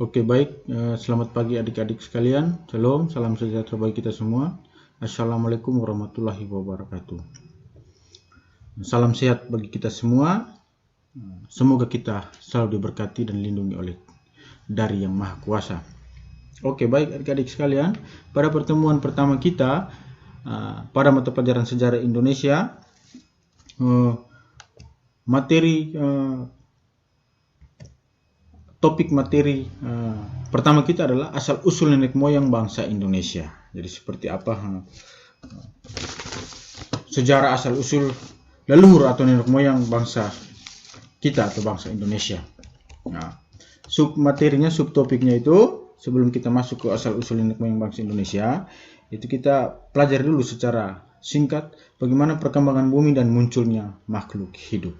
Oke, baik. Selamat pagi adik-adik sekalian. Shalom, salam sejahtera bagi kita semua. Assalamualaikum warahmatullahi wabarakatuh. Salam sehat bagi kita semua. Semoga kita selalu diberkati dan dilindungi oleh dari Yang Maha Kuasa. Oke, baik adik-adik sekalian. Pada pertemuan pertama kita pada mata pelajaran sejarah Indonesia, topik materi pertama kita adalah asal-usul nenek moyang bangsa Indonesia. Jadi seperti apa sejarah asal-usul leluhur atau nenek moyang bangsa kita atau bangsa Indonesia. Nah, subtopiknya itu, sebelum kita masuk ke asal-usul nenek moyang bangsa Indonesia, itu kita pelajari dulu secara singkat bagaimana perkembangan bumi dan munculnya makhluk hidup.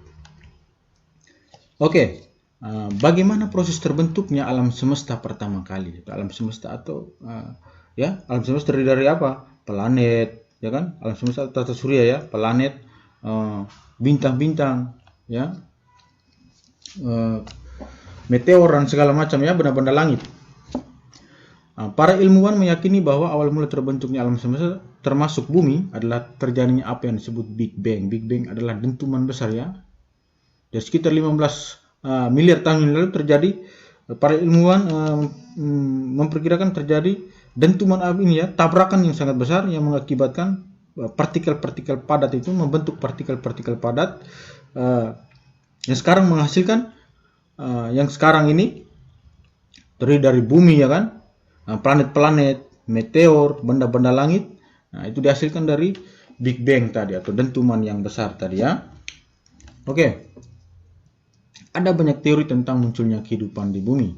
Oke. Bagaimana proses terbentuknya alam semesta pertama kali? Alam semesta atau alam semesta terdiri dari apa? Planet, ya kan? Alam semesta tata surya ya, planet, bintang-bintang, ya, meteor dan segala macam ya, benda-benda langit. Para ilmuwan meyakini bahwa awal mula terbentuknya alam semesta termasuk bumi adalah terjadinya apa yang disebut Big Bang. Big Bang adalah dentuman besar ya. Dari sekitar 15 miliar tahun yang lalu terjadi, para ilmuwan memperkirakan terjadi dentuman ini ya, tabrakan yang sangat besar yang mengakibatkan partikel-partikel padat itu membentuk partikel-partikel padat yang sekarang menghasilkan yang sekarang ini terdiri dari bumi ya kan, planet-planet, meteor, benda-benda langit. Nah, itu dihasilkan dari Big Bang tadi atau dentuman yang besar tadi ya. Oke. Ada banyak teori tentang munculnya kehidupan di bumi.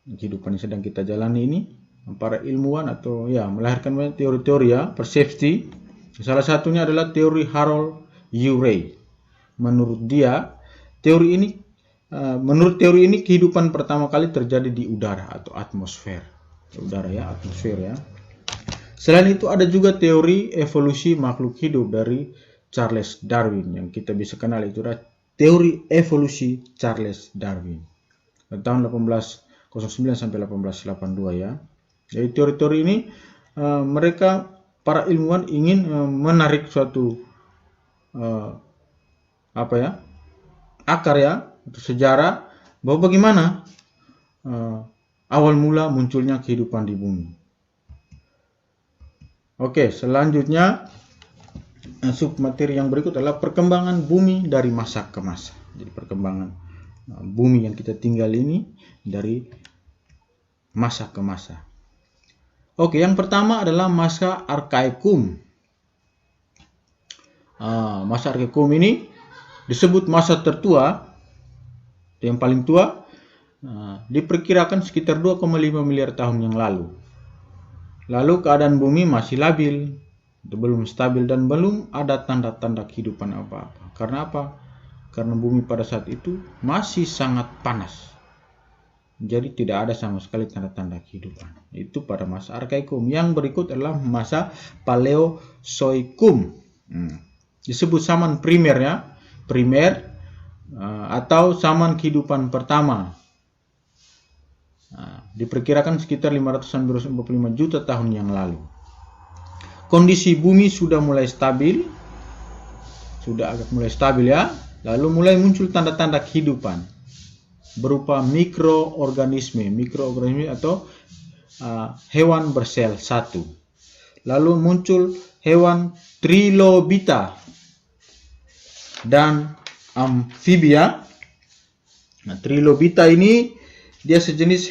Kehidupan yang sedang kita jalani ini, para ilmuwan atau ya melahirkan banyak teori-teori ya, persepsi. Salah satunya adalah teori Harold Urey. Menurut teori ini kehidupan pertama kali terjadi di udara atau atmosfer. Udara ya, atmosfer ya. Selain itu ada juga teori evolusi makhluk hidup dari Charles Darwin yang kita bisa kenal, itu adalah teori evolusi Charles Darwin tahun 1809 sampai 1882 ya. Jadi teori-teori ini para ilmuwan ingin menarik suatu akar ya atau sejarah bahwa bagaimana awal mula munculnya kehidupan di bumi. Oke, selanjutnya submateri yang berikut adalah perkembangan bumi dari masa ke masa. Jadi perkembangan bumi yang kita tinggal ini dari masa ke masa. Oke, yang pertama adalah masa Arkaikum. Masa Arkaikum ini disebut masa tertua, yang paling tua, diperkirakan sekitar 2,5 miliar tahun yang lalu. Lalu keadaan bumi masih labil, belum stabil dan belum ada tanda-tanda kehidupan apa-apa. Karena apa? Karena bumi pada saat itu masih sangat panas. Jadi tidak ada sama sekali tanda-tanda kehidupan. Itu pada masa Arkaikum. Yang berikut adalah masa Paleozoikum. Disebut zaman primer ya. Primer atau zaman kehidupan pertama. Diperkirakan sekitar 545 juta tahun yang lalu. Kondisi bumi sudah mulai stabil, agak mulai stabil ya. Lalu mulai muncul tanda-tanda kehidupan berupa mikroorganisme atau hewan bersel satu. Lalu muncul hewan trilobita dan amfibia. Nah, trilobita ini dia sejenis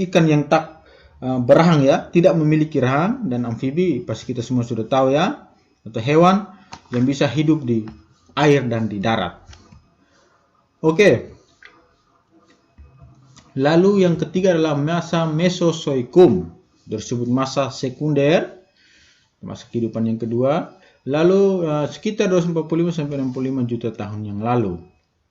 ikan yang tak berahang ya, tidak memiliki rahang, dan amfibi pasti kita semua sudah tahu ya, atau hewan yang bisa hidup di air dan di darat. Oke. Lalu yang ketiga adalah masa Mesozoikum, disebut masa sekunder, masa kehidupan yang kedua. Lalu sekitar 245 sampai 65 juta tahun yang lalu.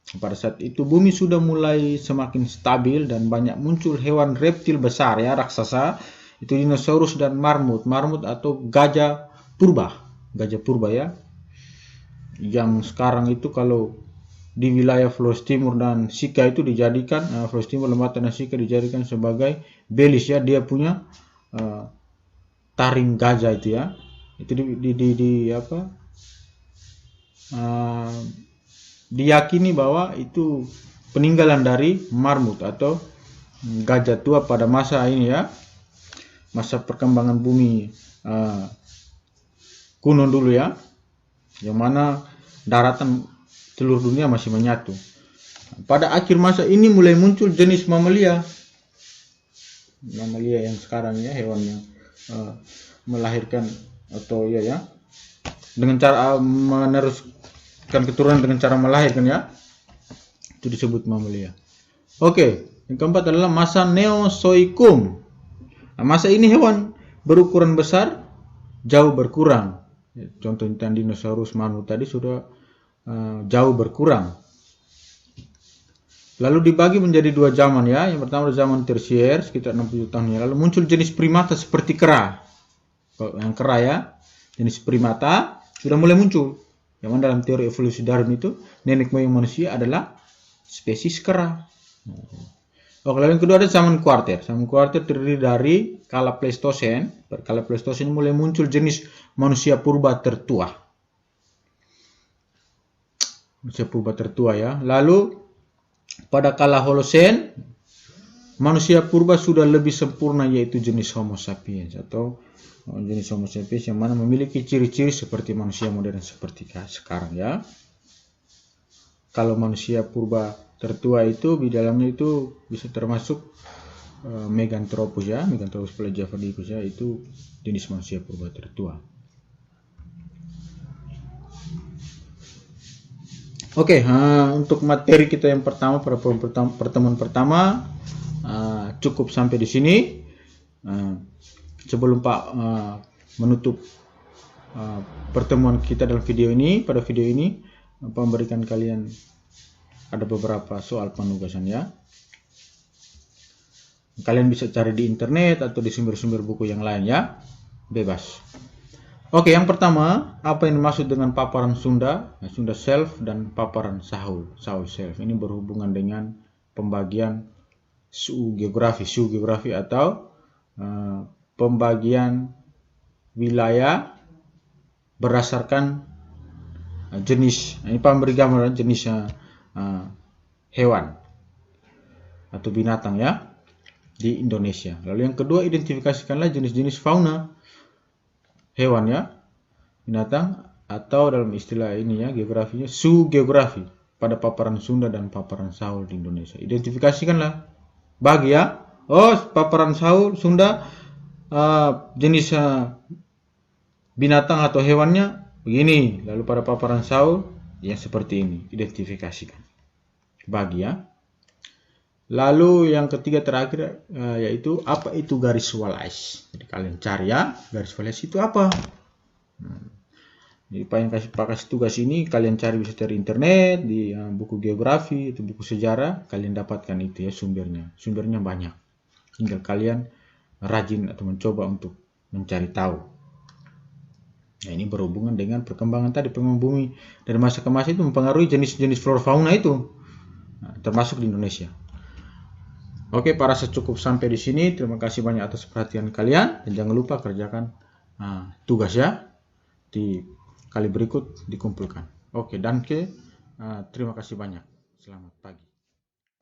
Pada saat itu bumi sudah mulai semakin stabil dan banyak muncul hewan reptil besar ya, raksasa, itu dinosaurus dan marmut atau gajah purba ya. Yang sekarang itu kalau di wilayah Flores Timur dan Sika itu dijadikan, Flores Timur, Lembata dan Sika dijadikan sebagai belis ya. Dia punya taring gajah itu ya. Itu diyakini bahwa itu peninggalan dari marmut atau gajah tua pada masa ini ya, masa perkembangan bumi kuno dulu ya, yang mana daratan seluruh dunia masih menyatu. Pada akhir masa ini mulai muncul jenis mamalia yang sekarang ya, hewan yang melahirkan atau ya dengan cara meneruskan keturunan dengan cara melahirkan ya, itu disebut mamalia. Oke, yang keempat adalah masa Neozoikum. Nah, masa ini hewan berukuran besar jauh berkurang. Contoh dinosaurus mamut tadi sudah jauh berkurang. Lalu dibagi menjadi dua zaman ya. Yang pertama zaman tersier sekitar 60 tahun yang lalu muncul jenis primata seperti kera. Yang kera ya, jenis primata sudah mulai muncul. Yang mana dalam teori evolusi Darwin itu nenek moyang manusia adalah spesies kera. Lalu yang kedua ada zaman kuarter. Zaman kuarter terdiri dari kala Pleistosen. Kala Pleistosen mulai muncul jenis manusia purba tertua. Manusia purba tertua ya. Lalu pada kala Holosen manusia purba sudah lebih sempurna, yaitu jenis Homo sapiens atau jenis Homo sapiens yang mana memiliki ciri-ciri seperti manusia modern seperti sekarang ya. Kalau manusia purba tertua itu di dalamnya itu bisa termasuk Meganthropus ya, Meganthropus plejavadicus ya, itu jenis manusia purba tertua. Oke, untuk materi kita yang pertama pada pertemuan pertama cukup sampai di sini. Sebelum Pak menutup pertemuan kita dalam video ini, pada video ini Pak memberikan kalian ada beberapa soal penugasan ya. Kalian bisa cari di internet atau di sumber-sumber buku yang lain ya, bebas. Oke, yang pertama, apa yang dimaksud dengan paparan Sunda, Sunda self dan paparan Sahul self. Ini berhubungan dengan pembagian suhu geografi atau pembagian wilayah berdasarkan jenis. Ini memberi gambaran jenis hewan atau binatang ya di Indonesia. Lalu yang kedua, identifikasikanlah jenis-jenis fauna hewan ya, binatang, atau dalam istilah ini ya geografinya suhu geografi pada paparan Sunda dan paparan Sahul di Indonesia. Identifikasikanlah, bagi ya. Oh, paparan Sahul Sunda jenis binatang atau hewannya begini, lalu pada paparan Sahul yang seperti ini, identifikasikan, bagi ya. Lalu yang ketiga terakhir yaitu apa itu garis Wallace. Jadi kalian cari ya garis Wallace itu apa. Jadi Pak kasih tugas ini kalian cari, bisa cari internet di buku geografi atau buku sejarah, kalian dapatkan itu ya sumbernya. Sumbernya banyak. Tinggal kalian rajin atau mencoba untuk mencari tahu. Nah, ini berhubungan dengan perkembangan tadi, perkembangan bumi dari masa ke masa itu mempengaruhi jenis-jenis flora fauna itu, termasuk di Indonesia. Oke, para secukup sampai di sini. Terima kasih banyak atas perhatian kalian dan jangan lupa kerjakan tugas ya. Di kali berikut dikumpulkan. Oke, terima kasih banyak. Selamat pagi.